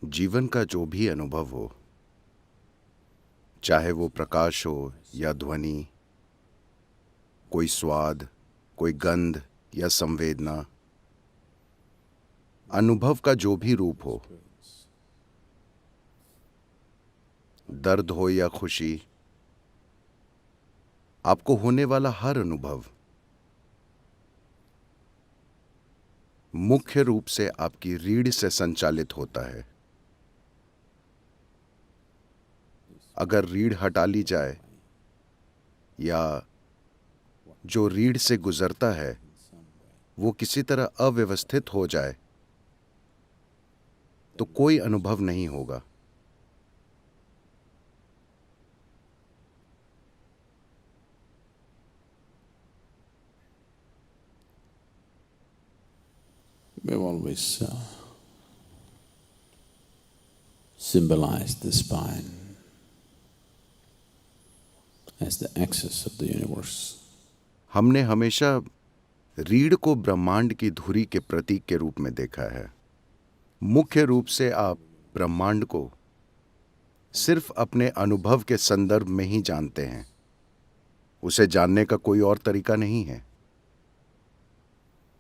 जीवन का जो भी अनुभव हो, चाहे वो प्रकाश हो या ध्वनि, कोई स्वाद, कोई गंध या संवेदना, अनुभव का जो भी रूप हो, दर्द हो या खुशी, आपको होने वाला हर अनुभव मुख्य रूप से आपकी रीढ़ से संचालित होता है। अगर रीढ़ हटा ली जाए या जो रीढ़ से गुजरता है वो किसी तरह अव्यवस्थित हो जाए तो कोई अनुभव नहीं होगा। We've always symbolized the spine as the axis of the universe. हमने हमेशा रीढ़ को ब्रह्मांड की धुरी के प्रतीक के रूप में देखा है। मुख्य रूप से आप ब्रह्मांड को सिर्फ अपने अनुभव के संदर्भ में ही जानते हैं। उसे जानने का कोई और तरीका नहीं है।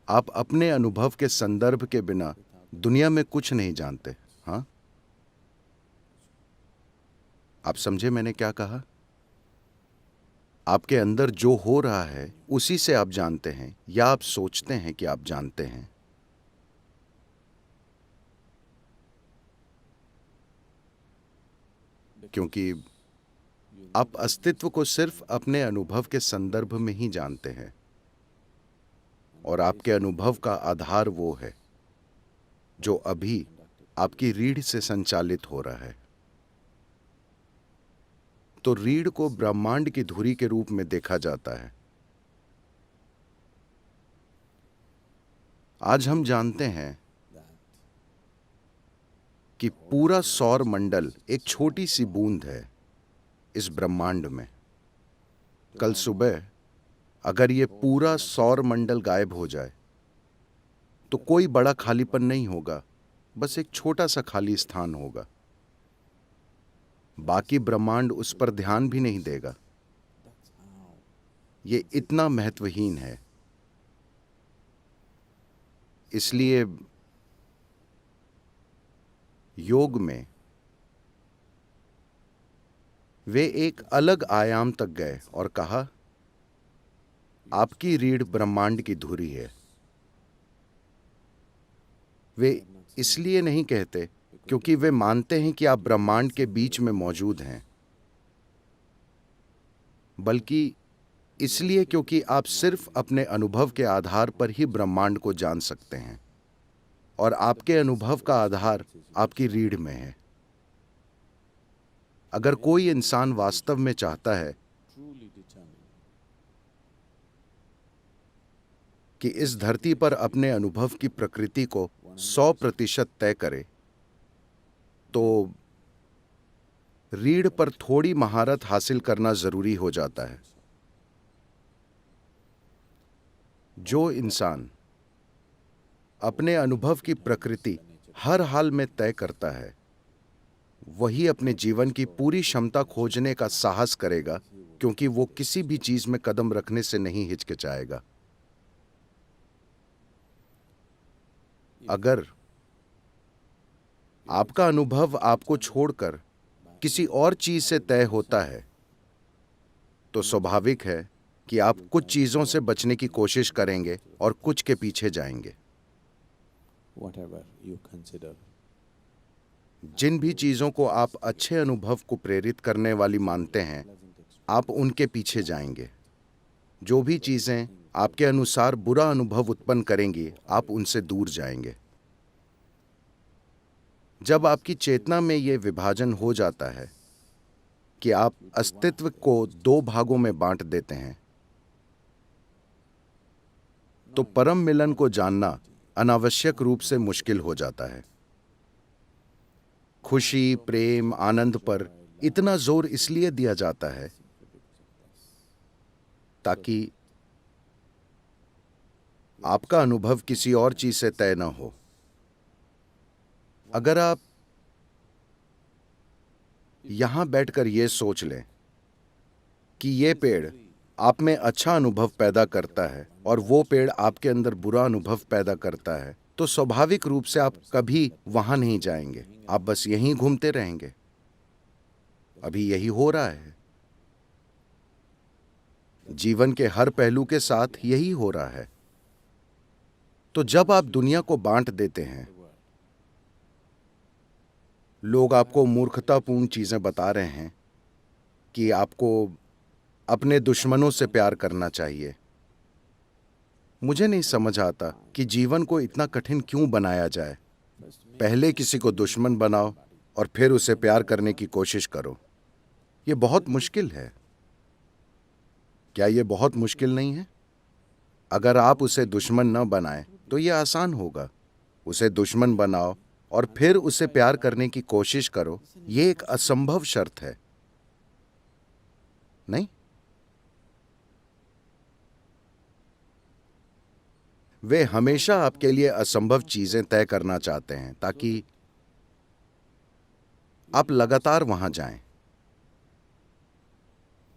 आप अपने अनुभव के संदर्भ के बिना दुनिया में कुछ नहीं जानते। हाँ, आप समझे मैंने क्या कहा? आपके अंदर जो हो रहा है उसी से आप जानते हैं या आप सोचते हैं कि आप जानते हैं। क्योंकि आप अस्तित्व को सिर्फ अपने अनुभव के संदर्भ में ही जानते हैं और आपके अनुभव का आधार वो है जो अभी आपकी रीढ़ से संचालित हो रहा है। तो रीढ़ को ब्रह्मांड की धुरी के रूप में देखा जाता है। आज हम जानते हैं कि पूरा सौर मंडल एक छोटी सी बूंद है इस ब्रह्मांड में। कल सुबह अगर ये पूरा सौर मंडल गायब हो जाए तो कोई बड़ा खालीपन नहीं होगा, बस एक छोटा सा खाली स्थान होगा। बाकी ब्रह्मांड उस पर ध्यान भी नहीं देगा। ये इतना महत्वहीन है। इसलिए योग में वे एक अलग आयाम तक गए और कहा, आपकी रीढ़ ब्रह्मांड की धुरी है। वे इसलिए नहीं कहते क्योंकि वे मानते हैं कि आप ब्रह्मांड के बीच में मौजूद हैं, बल्कि इसलिए क्योंकि आप सिर्फ अपने अनुभव के आधार पर ही ब्रह्मांड को जान सकते हैं और आपके अनुभव का आधार आपकी रीढ़ में है। अगर कोई इंसान वास्तव में चाहता है कि इस धरती पर अपने अनुभव की प्रकृति को 100% तय करे तो रीढ़ पर थोड़ी महारत हासिल करना जरूरी हो जाता है। जो इंसान अपने अनुभव की प्रकृति हर हाल में तय करता है वही अपने जीवन की पूरी क्षमता खोजने का साहस करेगा, क्योंकि वो किसी भी चीज में कदम रखने से नहीं हिचकिचाएगा। अगर आपका अनुभव आपको छोड़कर किसी और चीज से तय होता है तो स्वाभाविक है कि आप कुछ चीजों से बचने की कोशिश करेंगे और कुछ के पीछे जाएंगे। Whatever you consider जिन भी चीजों को आप अच्छे अनुभव को प्रेरित करने वाली मानते हैं, आप उनके पीछे जाएंगे। जो भी चीजें आपके अनुसार बुरा अनुभव उत्पन्न करेंगी, आप उनसे दूर जाएंगे। जब आपकी चेतना में यह विभाजन हो जाता है कि आप अस्तित्व को 2 भागों में बांट देते हैं, तो परम मिलन को जानना अनावश्यक रूप से मुश्किल हो जाता है। खुशी, प्रेम, आनंद पर इतना जोर इसलिए दिया जाता है ताकि आपका अनुभव किसी और चीज से तय न हो। अगर आप यहां बैठकर ये सोच लें कि ये पेड़ आप में अच्छा अनुभव पैदा करता है और वो पेड़ आपके अंदर बुरा अनुभव पैदा करता है, तो स्वाभाविक रूप से आप कभी वहां नहीं जाएंगे, आप बस यहीं घूमते रहेंगे। अभी यही हो रहा है। जीवन के हर पहलू के साथ यही हो रहा है। तो जब आप दुनिया को बांट देते हैं, लोग आपको मूर्खतापूर्ण चीजें बता रहे हैं कि आपको अपने दुश्मनों से प्यार करना चाहिए। मुझे नहीं समझ आता कि जीवन को इतना कठिन क्यों बनाया जाए। पहले किसी को दुश्मन बनाओ और फिर उसे प्यार करने की कोशिश करो। यह बहुत मुश्किल है। क्या यह बहुत मुश्किल नहीं है? अगर आप उसे दुश्मन न बनाएं तो यह आसान होगा। उसे दुश्मन बनाओ और फिर उसे प्यार करने की कोशिश करो। यह एक असंभव शर्त है, नहीं? वे हमेशा आपके लिए असंभव चीजें तय करना चाहते हैं ताकि आप लगातार वहां जाएं।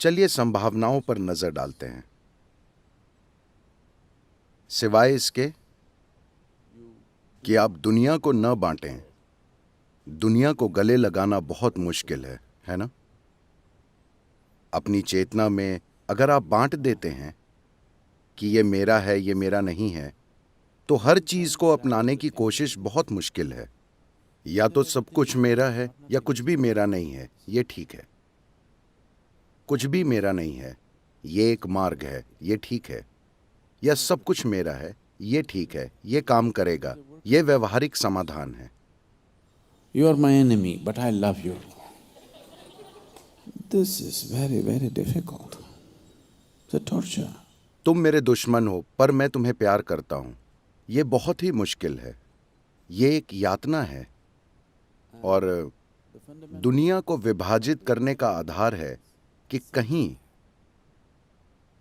चलिए संभावनाओं पर नजर डालते हैं। सिवाय इसके कि आप दुनिया को न बांटें, दुनिया को गले लगाना बहुत मुश्किल है ना? अपनी चेतना में अगर आप बांट देते हैं कि ये मेरा है, ये मेरा नहीं है, तो हर चीज को अपनाने की कोशिश बहुत मुश्किल है। या तो सब कुछ मेरा है या कुछ भी मेरा नहीं है, ये ठीक है। कुछ भी मेरा नहीं है, ये एक मार्ग है, ये ठीक है। या सब कुछ मेरा है, ये ठीक है, ये काम करेगा, ये व्यवहारिक समाधान है। You are my enemy, but I love you. This is very, very difficult. It's a torture. तुम मेरे दुश्मन हो पर मैं तुम्हें प्यार करता हूं। ये बहुत ही मुश्किल है। ये एक यातना है। और दुनिया को विभाजित करने का आधार है कि कहीं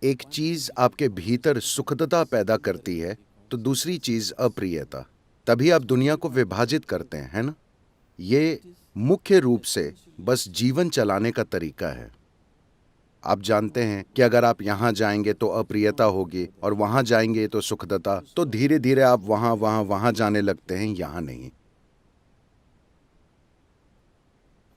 एक चीज आपके भीतर सुखदता पैदा करती है तो दूसरी चीज अप्रियता। तभी आप दुनिया को विभाजित करते हैं, है ना? ये मुख्य रूप से बस जीवन चलाने का तरीका है। आप जानते हैं कि अगर आप यहां जाएंगे तो अप्रियता होगी और वहां जाएंगे तो सुखदता, तो धीरे धीरे आप वहां जाने लगते हैं, यहां नहीं।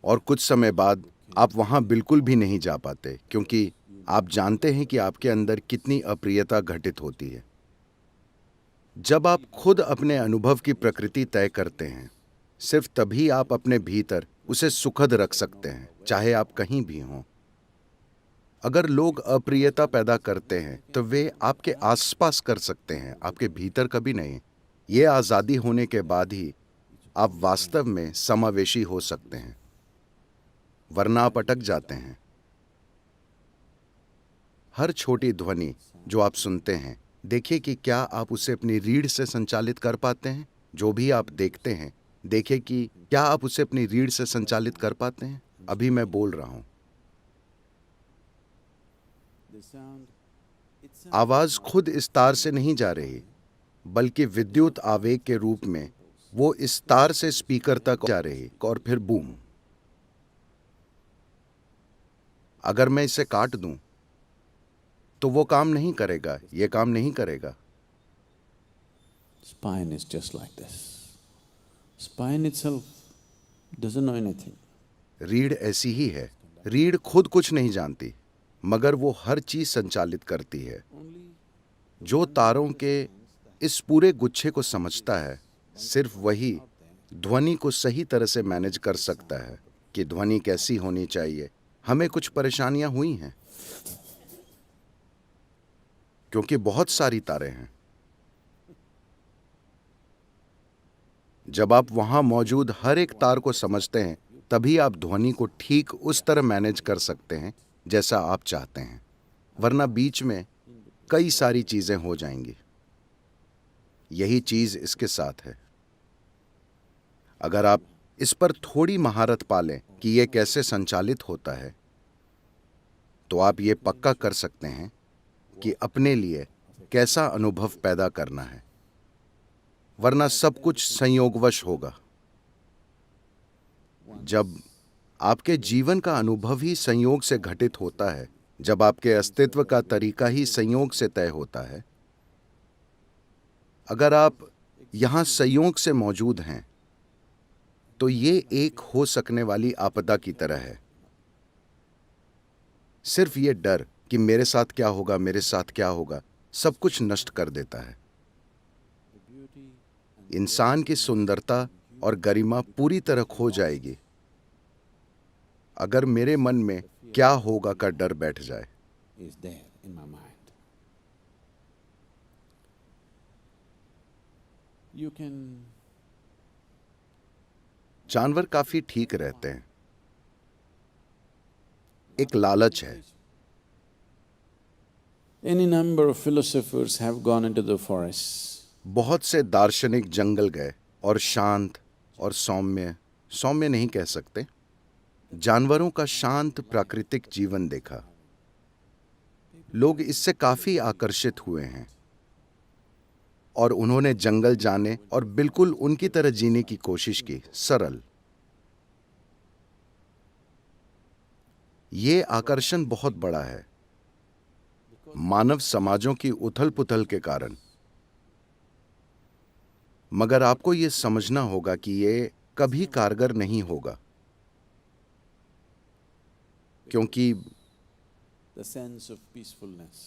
और कुछ समय बाद आप वहां बिल्कुल भी नहीं जा पाते, क्योंकि आप जानते हैं कि आपके अंदर कितनी अप्रियता घटित होती है। जब आप खुद अपने अनुभव की प्रकृति तय करते हैं, सिर्फ तभी आप अपने भीतर उसे सुखद रख सकते हैं, चाहे आप कहीं भी हों। अगर लोग अप्रियता पैदा करते हैं तो वे आपके आसपास कर सकते हैं, आपके भीतर कभी नहीं। ये आजादी होने के बाद ही आप वास्तव में समावेशी हो सकते हैं, वरना आप अटक जाते हैं। हर छोटी ध्वनि जो आप सुनते हैं, देखिए कि क्या आप उसे अपनी रीढ़ से संचालित कर पाते हैं। जो भी आप देखते हैं, देखिए कि क्या आप उसे अपनी रीढ़ से संचालित कर पाते हैं। अभी मैं बोल रहा हूं, आवाज खुद इस तार से नहीं जा रही, बल्कि विद्युत आवेग के रूप में वो इस तार से स्पीकर तक जा रही और फिर बूम। अगर मैं इसे काट दूं तो वो काम नहीं करेगा, ये काम नहीं करेगा। Spine is just like this. Spine itself doesn't know anything. रीढ़ ऐसी ही है। रीढ़ खुद कुछ नहीं जानती, मगर वो हर चीज संचालित करती है। जो तारों के इस पूरे गुच्छे को समझता है, सिर्फ वही ध्वनि को सही तरह से मैनेज कर सकता है कि ध्वनि कैसी होनी चाहिए। हमें कुछ परेशानियां हुई हैं क्योंकि बहुत सारी तारें हैं। जब आप वहां मौजूद हर एक तार को समझते हैं, तभी आप ध्वनि को ठीक उस तरह मैनेज कर सकते हैं जैसा आप चाहते हैं, वरना बीच में कई सारी चीजें हो जाएंगी। यही चीज इसके साथ है। अगर आप इस पर थोड़ी महारत पालें कि यह कैसे संचालित होता है, तो आप ये पक्का कर सकते हैं कि अपने लिए कैसा अनुभव पैदा करना है, वरना सब कुछ संयोगवश होगा। जब आपके जीवन का अनुभव ही संयोग से घटित होता है, जब आपके अस्तित्व का तरीका ही संयोग से तय होता है। अगर आप यहां संयोग से मौजूद हैं, तो ये एक हो सकने वाली आपदा की तरह है। सिर्फ ये डर कि मेरे साथ क्या होगा, मेरे साथ क्या होगा, सब कुछ नष्ट कर देता है। इंसान की सुंदरता और गरिमा पूरी तरह खो जाएगी अगर मेरे मन में क्या होगा का डर बैठ जाए। is there in my mind. You can जानवर काफी ठीक रहते हैं। एक लालच है। any number of philosophers have gone into the forests. बहुत से दार्शनिक जंगल गए और शांत और सौम्य नहीं कह सकते, जानवरों का शांत प्राकृतिक जीवन देखा। लोग इससे काफी आकर्षित हुए हैं और उन्होंने जंगल जाने और बिल्कुल उनकी तरह जीने की कोशिश की, सरल। ये आकर्षण बहुत बड़ा है मानव समाजों की उथल-पुथल के कारण। मगर आपको ये समझना होगा कि ये कभी कारगर नहीं होगा, क्योंकि The sense of peacefulness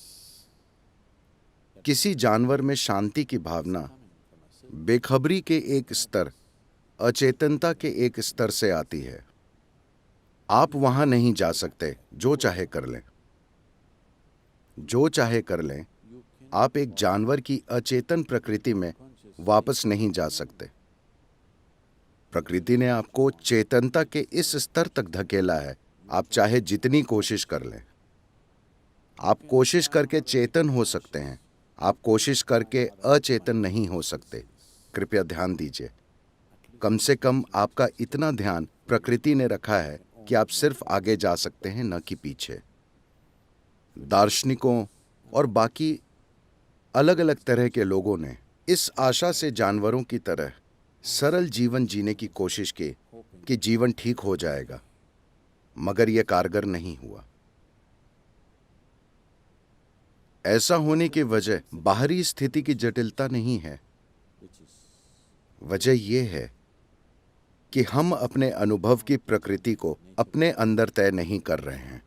किसी जानवर में शांति की भावना बेखबरी के एक स्तर, अचेतनता के एक स्तर से आती है। आप वहां नहीं जा सकते, जो चाहे कर लें। जो चाहे कर लें, आप एक जानवर की अचेतन प्रकृति में वापस नहीं जा सकते। प्रकृति ने आपको चेतनता के इस स्तर तक धकेला है, आप चाहे जितनी कोशिश कर लें। आप कोशिश करके चेतन हो सकते हैं, आप कोशिश करके अचेतन नहीं हो सकते। कृपया ध्यान दीजिए, कम से कम आपका इतना ध्यान प्रकृति ने रखा है कि आप सिर्फ आगे जा सकते हैं, न कि पीछे। दार्शनिकों और बाकी अलग अलग तरह के लोगों ने इस आशा से जानवरों की तरह सरल जीवन जीने की कोशिश की कि जीवन ठीक हो जाएगा, मगर यह कारगर नहीं हुआ। ऐसा होने की वजह बाहरी स्थिति की जटिलता नहीं है, वजह यह है कि हम अपने अनुभव की प्रकृति को अपने अंदर तय नहीं कर रहे हैं।